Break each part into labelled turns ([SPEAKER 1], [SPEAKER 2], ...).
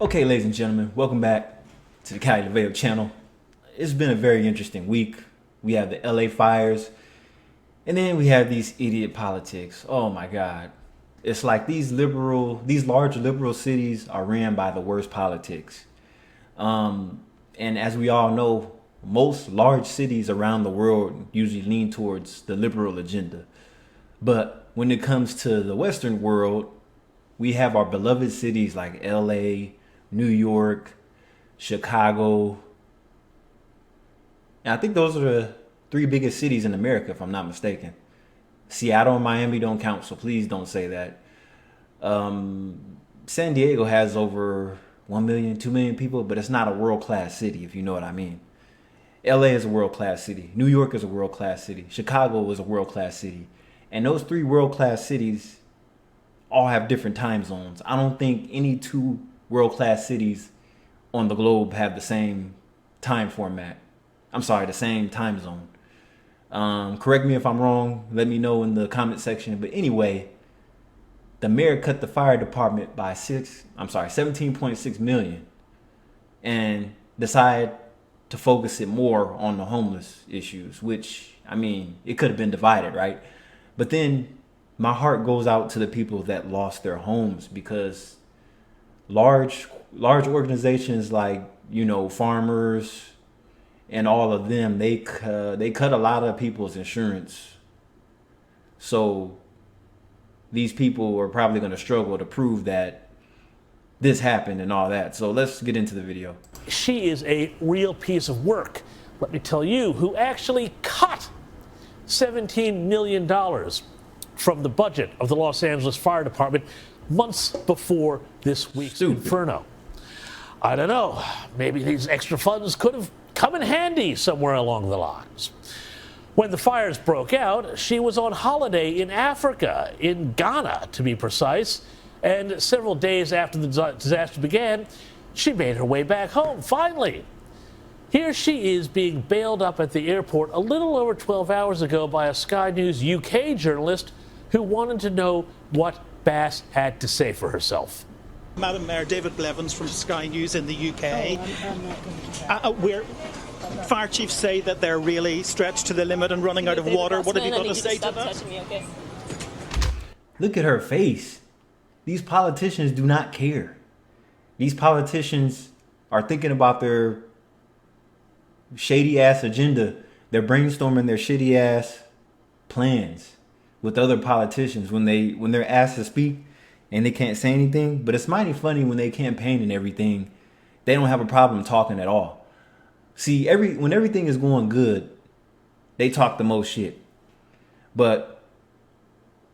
[SPEAKER 1] Okay, ladies and gentlemen, welcome back to the Cali LaVeo channel. It's been a very interesting week. We have the LA fires, and then we have these idiot politics. Oh my God. It's like these large liberal cities are ran by the worst politics. And as we all know, most large cities around the world usually lean towards the liberal agenda. But when it comes to the Western world, we have our beloved cities like LA, New York, Chicago. And I think those are the three biggest cities in America, if I'm not mistaken. Seattle and Miami don't count, so please don't say that. San Diego has over 1 million, 2 million people, but it's not a world-class city, if you know what I mean. LA is a world-class city. New York is a world-class city. Chicago is a world-class city. And those three world-class cities all have different time zones. I don't think any two world-class cities on the globe have the same time format. I'm sorry, the same time zone. Correct me if I'm wrong. Let me know in the comment section. But anyway, the mayor cut the fire department by 17.6 million and decided to focus it more on the homeless issues, which, I mean, it could have been divided, right? But then my heart goes out to the people that lost their homes, because large organizations like, farmers and all of them, they cut a lot of people's insurance. So these people are probably going to struggle to prove that this happened and all that. So let's get into the video.
[SPEAKER 2] She is a real piece of work, let me tell you, who actually cut $17 million from the budget of the Los Angeles Fire Department months before this week's inferno. I don't know, maybe these extra funds could have come in handy somewhere along the lines. When the fires broke out, she was on holiday in Africa, in Ghana to be precise, and several days after the disaster began, she made her way back home, finally. Here she is being bailed up at the airport a little over 12 hours ago by a Sky News UK journalist who wanted to know what Bass had to say for herself.
[SPEAKER 3] Madam Mayor, David Blevins from Sky News in the UK. Where fire chiefs say that they're really stretched to the limit and running out of water. What have you got to say to that?
[SPEAKER 4] Okay?
[SPEAKER 1] Look at her face. These politicians do not care. These politicians are thinking about their shady ass agenda. They're brainstorming their shitty ass plans with other politicians when they're asked to speak and they can't say anything. But it's mighty funny when they campaign and everything, they don't have a problem talking at all. See, when everything is going good, they talk the most shit. But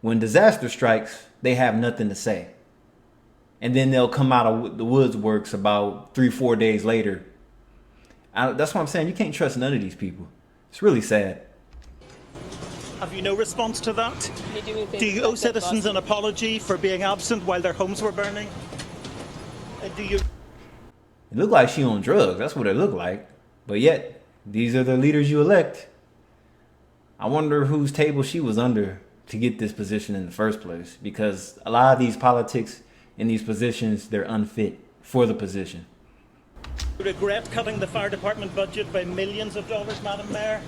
[SPEAKER 1] when disaster strikes, they have nothing to say. And then they'll come out of the woodworks about 3-4 days later. That's what I'm saying. You can't trust none of these people. It's really sad.
[SPEAKER 3] Have you no response to that? Do you owe citizens an apology for being absent while their homes were burning? It
[SPEAKER 1] looked like she on drugs. That's what it looked like. But yet, these are the leaders you elect. I wonder whose table she was under to get this position in the first place. Because a lot of these politics in these positions, they're unfit for the position.
[SPEAKER 3] You regret cutting the fire department budget by millions of dollars, Madam Mayor?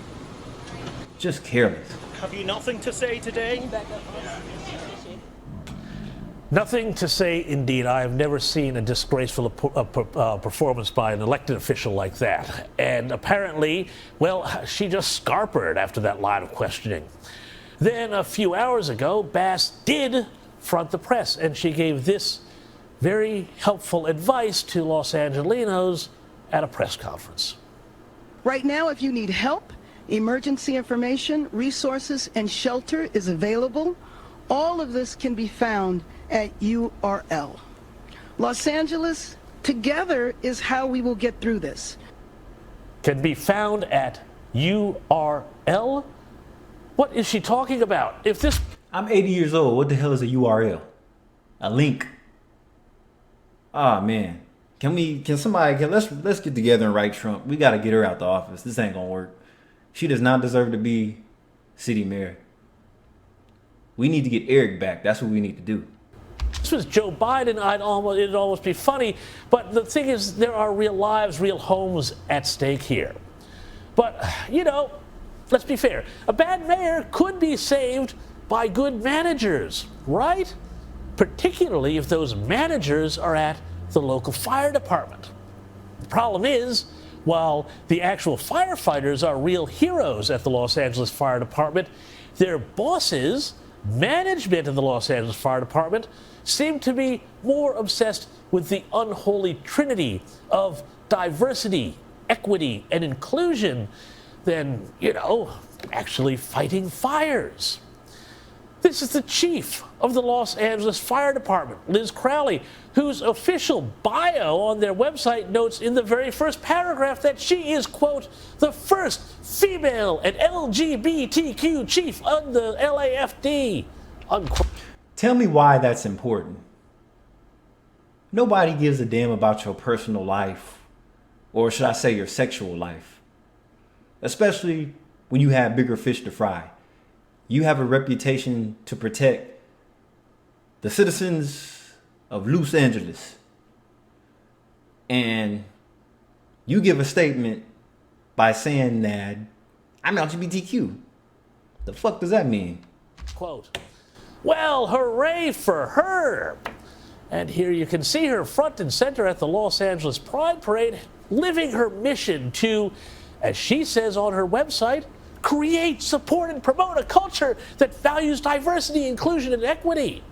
[SPEAKER 1] Just careless.
[SPEAKER 3] Have you nothing to say today?
[SPEAKER 2] Nothing to say, indeed. I have never seen a disgraceful performance by an elected official like that. And apparently, well, she just scarpered after that line of questioning. Then a few hours ago, Bass did front the press, and she gave this very helpful advice to Los Angelinos at a press conference.
[SPEAKER 5] Right now, if you need help, emergency information, resources, and shelter is available. All of this can be found at URL. Los Angeles, together is how we will get through this.
[SPEAKER 2] Can be found at URL? What is she talking about?
[SPEAKER 1] I'm 80 years old. What the hell is a URL? A link. Ah, man. Let's get together and write Trump. We got to get her out the office. This ain't gonna work. She does not deserve to be city mayor. We need to get Eric back. That's what we need to do.
[SPEAKER 2] was Joe Biden, it'd almost be funny. But the thing is, there are real lives, real homes at stake here. But, let's be fair. A bad mayor could be saved by good managers, right? Particularly if those managers are at the local fire department. The problem is, while the actual firefighters are real heroes at the Los Angeles Fire Department, their bosses, management of the Los Angeles Fire Department, seem to be more obsessed with the unholy trinity of diversity, equity, and inclusion than, actually fighting fires. This is the chief of the Los Angeles Fire Department, Liz Crowley, whose official bio on their website notes in the very first paragraph that she is, quote, the first female and LGBTQ chief of the LAFD, unquote.
[SPEAKER 1] Tell me why that's important. Nobody gives a damn about your personal life, or should I say your sexual life, especially when you have bigger fish to fry. You have a reputation to protect the citizens of Los Angeles. And you give a statement by saying that I'm LGBTQ. The fuck does that mean?
[SPEAKER 2] Quote, well, hooray for her. And here you can see her front and center at the Los Angeles Pride Parade, living her mission to, as she says on her website, create, support, and promote a culture that values diversity, inclusion, and equity.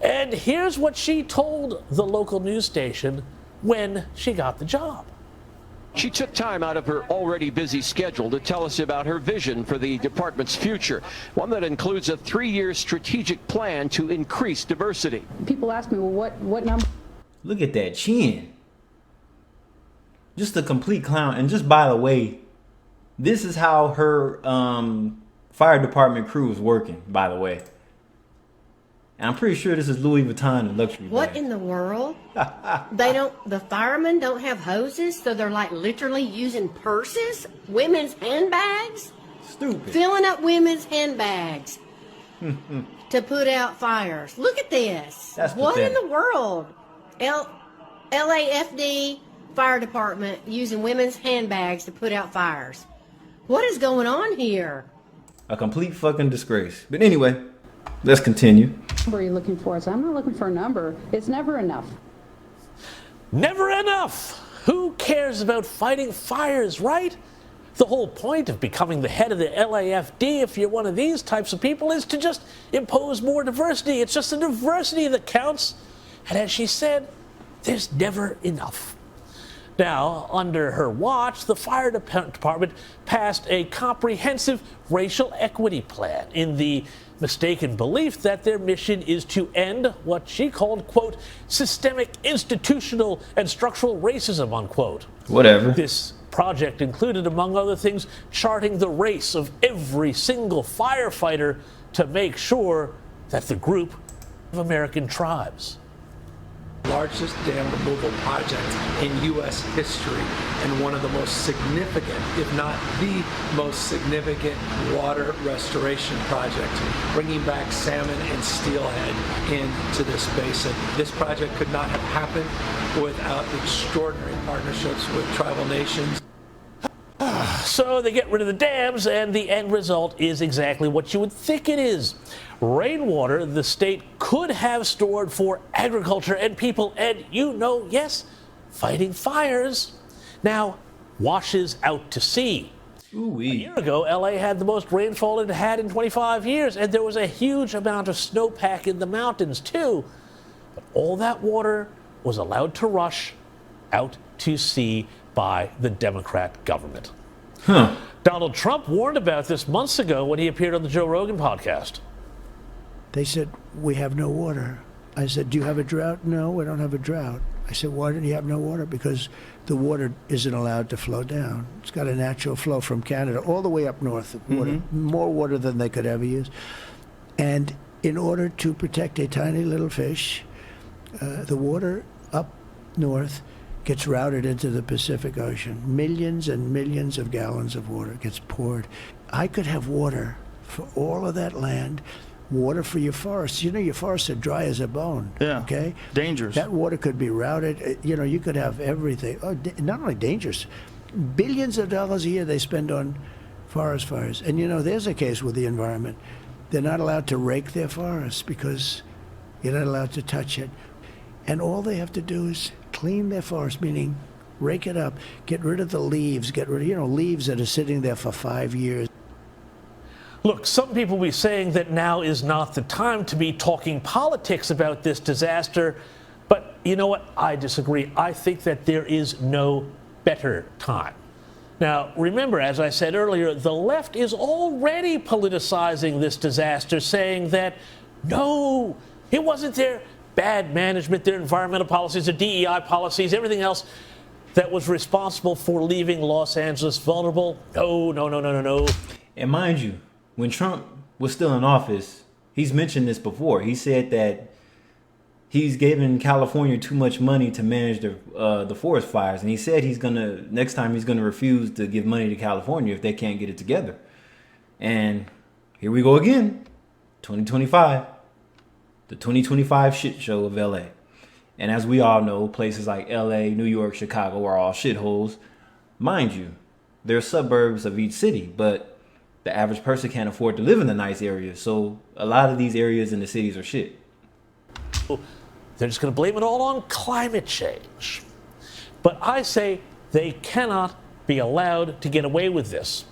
[SPEAKER 2] And here's what she told the local news station when she got the job.
[SPEAKER 4] She took time out of her already busy schedule to tell us about her vision for the department's future, one that includes a 3-year strategic plan to increase diversity.
[SPEAKER 6] People ask me, well, what number?
[SPEAKER 1] Look at that chin. Just a complete clown. And just by the way, this is how her fire department crew is working, by the way. And I'm pretty sure this is Louis Vuitton and luxury
[SPEAKER 7] What
[SPEAKER 1] bag.
[SPEAKER 7] in the world? The firemen don't have hoses, so they're like literally using purses? Women's handbags?
[SPEAKER 1] Stupid.
[SPEAKER 7] Filling up women's handbags to put out fires. Look at this.
[SPEAKER 1] That's
[SPEAKER 7] what in
[SPEAKER 1] pathetic.
[SPEAKER 7] the world? LAFD fire department using women's handbags to put out fires. What is going on here?
[SPEAKER 1] A complete fucking disgrace. But anyway, let's continue.
[SPEAKER 6] Are you looking for? So I'm not looking for a number. It's never enough.
[SPEAKER 2] Never enough. Who cares about fighting fires, right? The whole point of becoming the head of the LAFD, if you're one of these types of people, is to just impose more diversity. It's just the diversity that counts. And as she said, there's never enough. Now, under her watch, the fire department passed a comprehensive racial equity plan in the mistaken belief that their mission is to end what she called, quote, systemic, institutional, and structural racism, unquote.
[SPEAKER 1] Whatever.
[SPEAKER 2] This project included, among other things, charting the race of every single firefighter to make sure that the group of American tribes.
[SPEAKER 8] Largest dam removal project in U.S. history and one of the most significant, if not the most significant, water restoration project, bringing back salmon and steelhead into this basin. This project could not have happened without extraordinary partnerships with tribal nations.
[SPEAKER 2] So they get rid of the dams, and the end result is exactly what you would think it is. Rainwater the state could have stored for agriculture and people, and yes, fighting fires, now washes out to sea.
[SPEAKER 1] Ooh-wee.
[SPEAKER 2] A year ago, LA had the most rainfall it had in 25 years, and there was a huge amount of snowpack in the mountains, too. But all that water was allowed to rush out to sea by the Democrat government.
[SPEAKER 1] Huh.
[SPEAKER 2] Donald Trump warned about this months ago when he appeared on the Joe Rogan podcast.
[SPEAKER 9] They said, we have no water. I said, do you have a drought? No, we don't have a drought. I said, why do you have no water? Because the water isn't allowed to flow down. It's got a natural flow from Canada all the way up north. Water, more water than they could ever use. And in order to protect a tiny little fish, the water up north gets routed into the Pacific Ocean. Millions and millions of gallons of water gets poured. I could have water for all of that land water for your forests. You know, your forests are dry as a bone.
[SPEAKER 10] Yeah.
[SPEAKER 9] Okay?
[SPEAKER 10] Dangerous.
[SPEAKER 9] That water could be routed. You know, you could have everything. Oh, not only dangerous, billions of dollars a year they spend on forest fires. And, you know, there's a case with the environment. They're not allowed to rake their forests because you're not allowed to touch it. And all they have to do is clean their forest, meaning rake it up, get rid of the leaves, get rid of, you know, leaves that are sitting there for 5 years.
[SPEAKER 2] Look, some people will be saying that now is not the time to be talking politics about this disaster, but you know what? I disagree. I think that there is no better time. Now, remember, as I said earlier, the left is already politicizing this disaster, saying that, no, it wasn't their bad management, their environmental policies, their DEI policies, everything else that was responsible for leaving Los Angeles vulnerable. No, no, no, no, no, no.
[SPEAKER 1] And mind you, when Trump was still in office, he's mentioned this before. He said that he's giving California too much money to manage the forest fires, and he said next time he's gonna refuse to give money to California if they can't get it together. And here we go again, 2025, the 2025 shit show of LA. And as we all know, places like LA, New York, Chicago are all shitholes. Mind you, they're suburbs of each city, but the average person can't afford to live in the nice areas. So a lot of these areas in the cities are shit.
[SPEAKER 2] They're just going to blame it all on climate change. But I say they cannot be allowed to get away with this.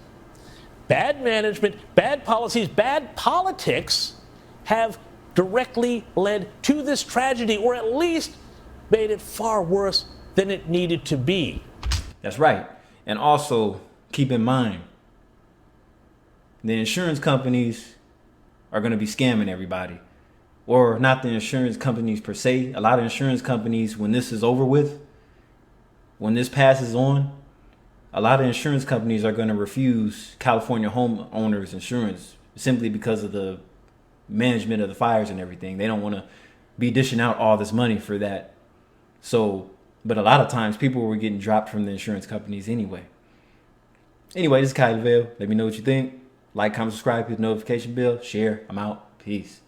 [SPEAKER 2] Bad management, bad policies, bad politics have directly led to this tragedy, or at least made it far worse than it needed to be.
[SPEAKER 1] That's right. And also, keep in mind, the insurance companies are going to be scamming everybody. Or not the insurance companies per se. A lot of insurance companies, when this is over with, when this passes on, a lot of insurance companies are going to refuse California homeowners insurance simply because of the management of the fires and everything. They don't want to be dishing out all this money for that. So, but a lot of times people were getting dropped from the insurance companies anyway. Anyway, this is Kylie Vale. Let me know what you think. Like, comment, subscribe, hit the notification bell, share. I'm out. Peace.